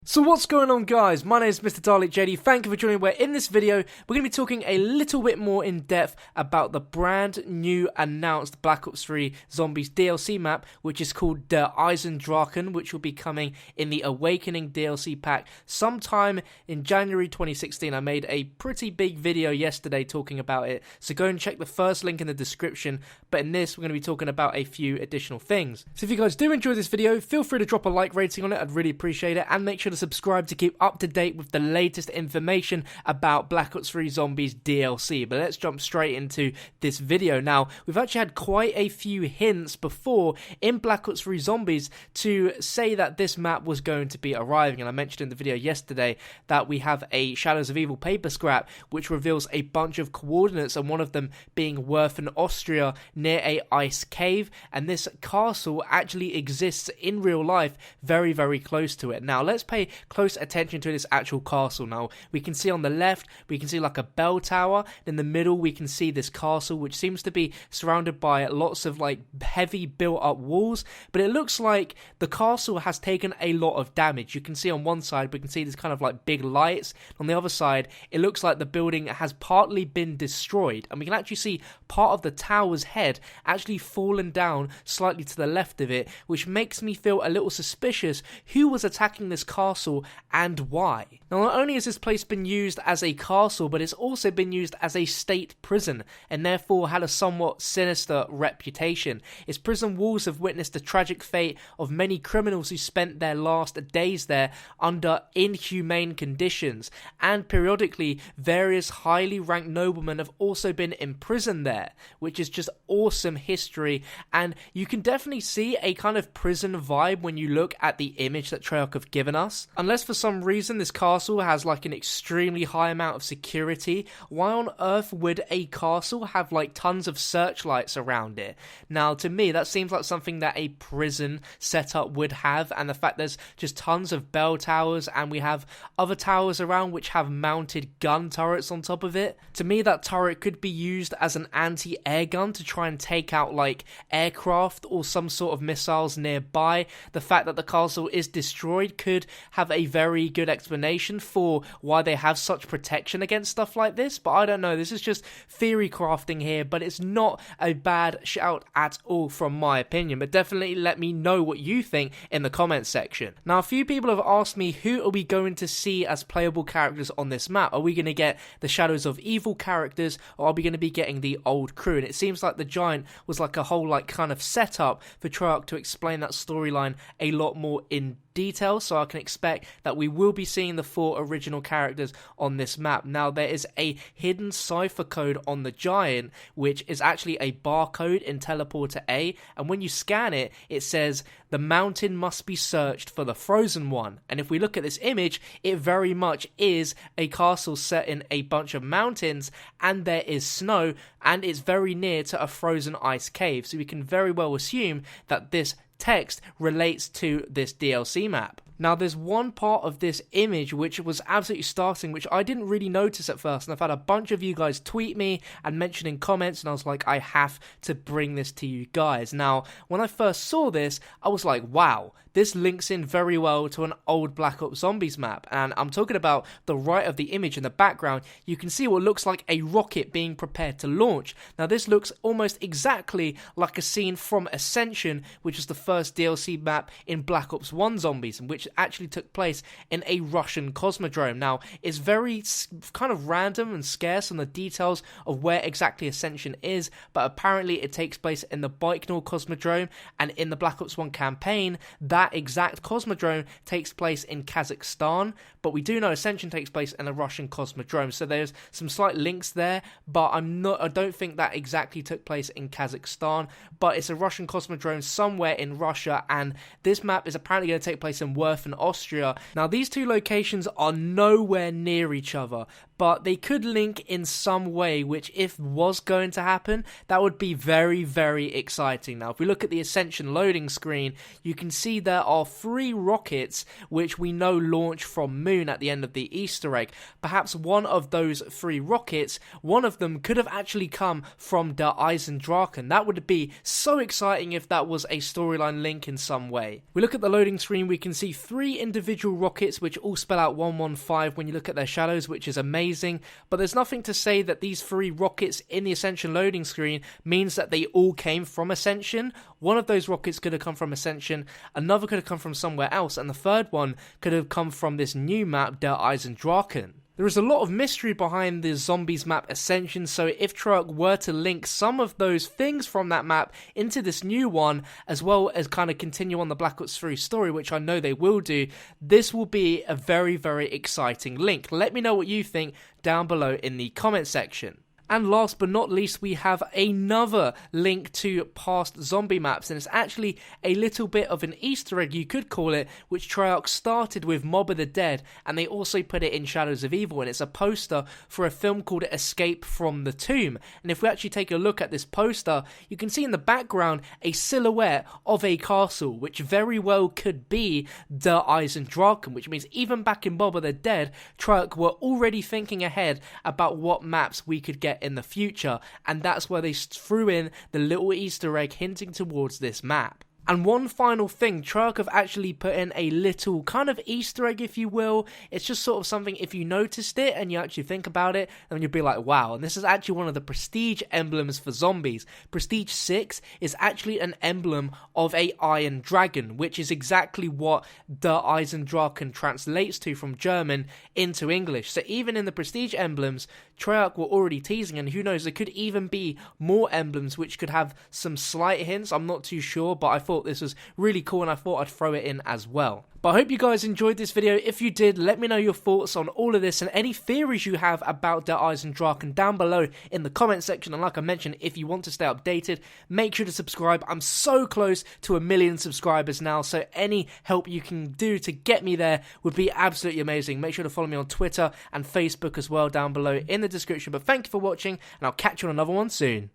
So what's going on, guys? My name is Mr. Dalek JD. Thank you for joining. Where in this video we're going to be talking a little bit more in depth about the brand new announced Black Ops 3 Zombies DLC map, which is called the EISENDRACHEN, which will be coming in the Awakening DLC pack sometime in January 2016. I made a pretty big video yesterday talking about it, so go and check the first link in the description. But in this, we're going to be talking about a few additional things. So if you guys do enjoy this video, feel free to drop a like rating on it. I'd really appreciate it, and make sure to subscribe to keep up to date with the latest information about Black Ops 3 Zombies DLC. But let's jump straight into this video. Now, we've actually had quite a few hints before in Black Ops 3 Zombies to say that this map was going to be arriving, and I mentioned in the video yesterday that we have a Shadows of Evil paper scrap which reveals a bunch of coordinates, and one of them being Werfen, Austria, near a ice cave, and this castle actually exists in real life very, very close to it. Now, let's pay close attention to this actual castle. Now, we can see on the left, we can see like a bell tower. In the middle, we can see this castle, which seems to be surrounded by lots of like heavy built up walls, but it looks like the castle has taken a lot of damage. You can see on one side, we can see this kind of like big lights. On the other side, it looks like the building has partly been destroyed, and we can actually see part of the tower's head actually fallen down slightly to the left of it, which makes me feel a little suspicious who was attacking this castle and why. Now, not only has this place been used as a castle, but it's also been used as a state prison, and therefore had a somewhat sinister reputation. Its prison walls have witnessed the tragic fate of many criminals who spent their last days there under inhumane conditions, and periodically various highly ranked noblemen have also been imprisoned there, which is just awesome history. And you can definitely see a kind of prison vibe when you look at the image that Treyarch have given us. Unless for some reason this castle has like an extremely high amount of security, why on earth would a castle have like tons of searchlights around it? Now, to me, that seems like something that a prison setup would have, and the fact there's just tons of bell towers, and we have other towers around which have mounted gun turrets on top of it. To me, that turret could be used as an anti-air gun to try and take out like aircraft or some sort of missiles nearby. The fact that the castle is destroyed could have a very good explanation for why they have such protection against stuff like this, but I don't know. This is just theory crafting here, but it's not a bad shout at all from my opinion. But definitely let me know what you think in the comments section. Now, a few people have asked me, who are we going to see as playable characters on this map? Are we going to get the Shadows of Evil characters, or are we going to be getting the old crew? And it seems like the Giant was like a whole like kind of setup for Treyarch to explain that storyline a lot more in detail, so I can expect that we will be seeing the 4 original characters on this map. Now, there is a hidden cipher code on the Giant, which is actually a barcode in Teleporter A, and when you scan it, it says the mountain must be searched for the frozen one. And if we look at this image, it very much is a castle set in a bunch of mountains, and there is snow, and it's very near to a frozen ice cave, so we can very well assume that this text relates to this DLC map. Now, there's one part of this image which was absolutely startling, which I didn't really notice at first, and I've had a bunch of you guys tweet me and mention in comments, and I was like, I have to bring this to you guys. Now, when I first saw this, I was like, wow, this links in very well to an old Black Ops Zombies map, and I'm talking about the right of the image in the background. You can see what looks like a rocket being prepared to launch. Now, this looks almost exactly like a scene from Ascension, which is the first DLC map in Black Ops 1 Zombies, in which actually took place in a Russian cosmodrome. Now, it's very kind of random and scarce on the details of where exactly Ascension is, but apparently it takes place in the Baikonur cosmodrome, and in the Black Ops 1 campaign, that exact cosmodrome takes place in Kazakhstan, but we do know Ascension takes place in a Russian cosmodrome, so there's some slight links there, but I don't think that exactly took place in Kazakhstan, but it's a Russian cosmodrome somewhere in Russia, and this map is apparently going to take place in Werfen, Austria. Now, these two locations are nowhere near each other, but they could link in some way, which if was going to happen, that would be very, very exciting. Now, if we look at the Ascension loading screen, you can see there are 3 rockets which we know launch from Moon at the end of the Easter egg. Perhaps one of those 3 rockets, one of them could have actually come from the EISENDRACHEN. That would be so exciting if that was a storyline link in some way. We look at the loading screen, we can see 3 individual rockets which all spell out 115 when you look at their shadows, which is amazing, but there's nothing to say that these 3 rockets in the Ascension loading screen means that they all came from Ascension. One of those rockets could have come from Ascension, another could have come from somewhere else, and the third one could have come from this new map, the EISENDRACHEN. There is a lot of mystery behind the Zombies map Ascension, so if Treyarch were to link some of those things from that map into this new one, as well as kind of continue on the Black Ops 3 story, which I know they will do, this will be a very, very exciting link. Let me know what you think down below in the comment section. And last but not least, we have another link to past zombie maps, and it's actually a little bit of an Easter egg, you could call it, which Treyarch started with Mob of the Dead, and they also put it in Shadows of Evil, and it's a poster for a film called Escape from the Tomb. And if we actually take a look at this poster, you can see in the background a silhouette of a castle, which very well could be the EISENDRACHEN, which means even back in Mob of the Dead, Treyarch were already thinking ahead about what maps we could get in the future, and that's where they threw in the little Easter egg hinting towards this map. And one final thing, Treyarch have actually put in a little kind of Easter egg, if you will. It's just sort of something, if you noticed it and you actually think about it, then you'll be like, wow. And this is actually one of the prestige emblems for zombies. Prestige 6 is actually an emblem of a Iron Dragon, which is exactly what the EISENDRACHEN translates to from German into English. So even in the prestige emblems, Treyarch were already teasing, and who knows, there could even be more emblems which could have some slight hints. I'm not too sure, but I thought this was really cool and I thought I'd throw it in as well. But I hope you guys enjoyed this video. If you did, let me know your thoughts on all of this and any theories you have about the EISENDRACHEN down below in the comment section. And like I mentioned, if you want to stay updated, make sure to subscribe. I'm so close to 1 million subscribers now, so any help you can do to get me there would be absolutely amazing. Make sure to follow me on Twitter and Facebook as well down below in the description. But thank you for watching, and I'll catch you on another one soon.